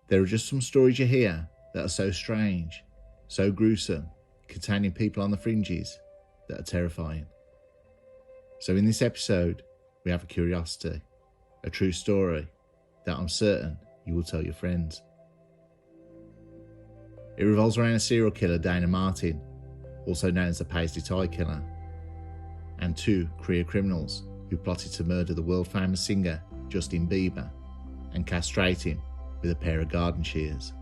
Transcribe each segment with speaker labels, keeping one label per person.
Speaker 1: There are just some stories you hear that are so strange, so gruesome, containing people on the fringes that are terrifying. So in this episode, we have a curiosity, a true story that I'm certain you will tell your friends. It revolves around a serial killer, Dana Martin, also known as the Paisley tie killer, and two career criminals who plotted to murder the world-famous singer Justin Bieber and castrate him with a pair of garden shears.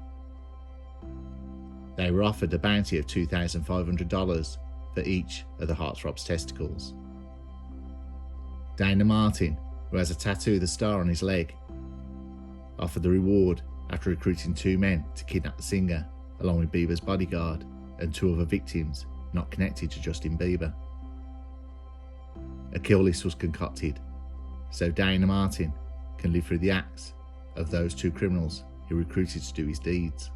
Speaker 1: They were offered a bounty of $2,500 for each of the heartthrob's testicles. Dana Martin, who has a tattoo of the star on his leg, offered the reward after recruiting two men to kidnap the singer, along with Bieber's bodyguard and two other victims not connected to Justin Bieber. A kill list was concocted, so Dana Martin can live through the acts of those two criminals he recruited to do his deeds.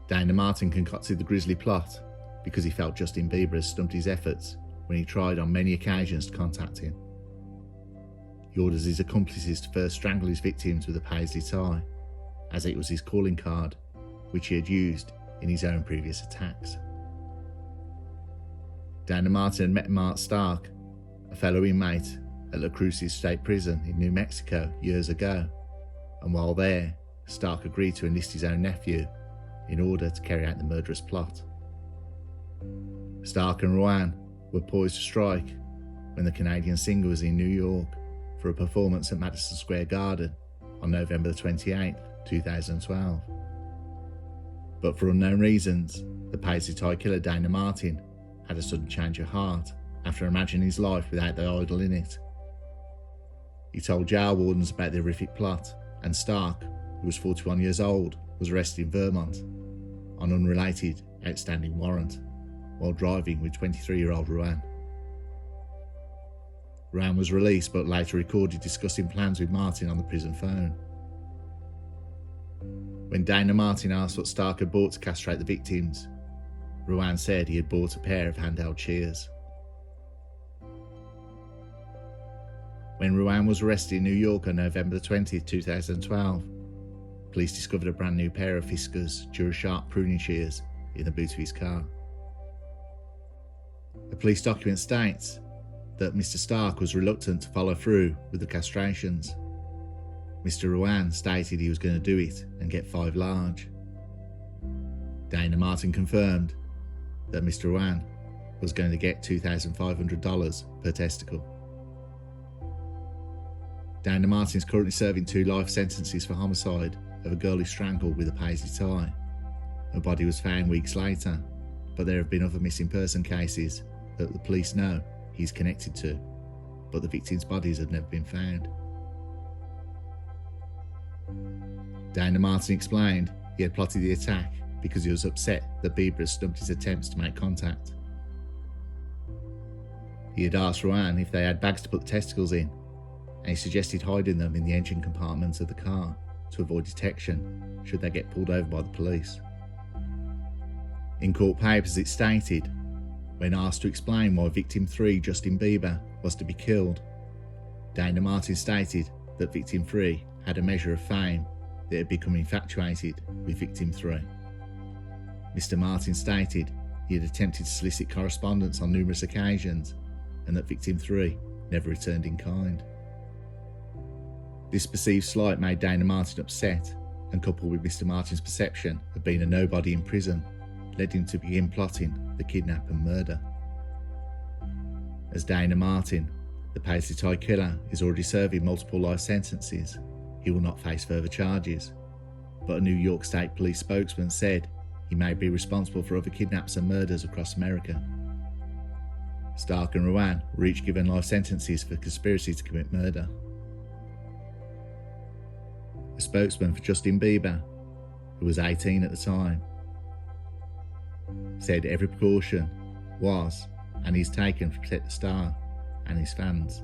Speaker 1: Dana Martin concocted the grisly plot because he felt Justin Bieber had stumped his efforts when he tried on many occasions to contact him. He orders his accomplices to first strangle his victims with a Paisley tie, as it was his calling card, which he had used in his own previous attacks. Dana Martin had met Mark Stark, a fellow inmate at La Cruces State Prison in New Mexico years ago, and while there, Stark agreed to enlist his own nephew in order to carry out the murderous plot. Stark and Rowan were poised to strike when the Canadian singer was in New York for a performance at Madison Square Garden on November 28, 2012. But for unknown reasons, the Paisley tie killer Dana Martin had a sudden change of heart after imagining his life without the idol in it. He told jail wardens about the horrific plot, and Stark, who was 41 years old, was arrested in Vermont on unrelated outstanding warrant while driving with 23-year-old Rowan. Rowan was released but later recorded discussing plans with Martin on the prison phone. When Dana Martin asked what Stark had bought to castrate the victims, Rowan said he had bought a pair of handheld shears. When Rowan was arrested in New York on November 20, 2012, police discovered a brand new pair of Fiskars DuraSharp pruning shears in the boot of his car. A police document states that Mr. Stark was reluctant to follow through with the castrations. Mr. Rowan stated he was going to do it and get 5 large. Dana Martin confirmed that Mr. Rowan was going to get $2,500 per testicle. Dana Martin is currently serving 2 life sentences for homicide of a girl he strangled with a Paisley tie. Her body was found weeks later, but there have been other missing person cases that the police know he's connected to, but the victims' bodies have never been found. Dana Martin explained he had plotted the attack because he was upset that Bieber had stumped his attempts to make contact. He had asked Rowan if they had bags to put the testicles in, and he suggested hiding them in the engine compartment of the car to avoid detection should they get pulled over by the police. In court papers it stated, when asked to explain why victim 3, Justin Bieber, was to be killed, Dana Martin stated that victim 3 had a measure of fame that had become infatuated with victim 3. Mr. Martin stated he had attempted to solicit correspondence on numerous occasions and that victim 3 never returned in kind. This perceived slight made Dana Martin upset, and coupled with Mr. Martin's perception of being a nobody in prison, led him to begin plotting the kidnap and murder. As Dana Martin, the Paisley tie killer, is already serving multiple life sentences, he will not face further charges, but a New York State Police spokesman said he may be responsible for other kidnaps and murders across America. Stark and Rowan were each given life sentences for conspiracy to commit murder. A spokesman for Justin Bieber, who was 18 at the time, said every precaution was and is taken to protect the star and his fans.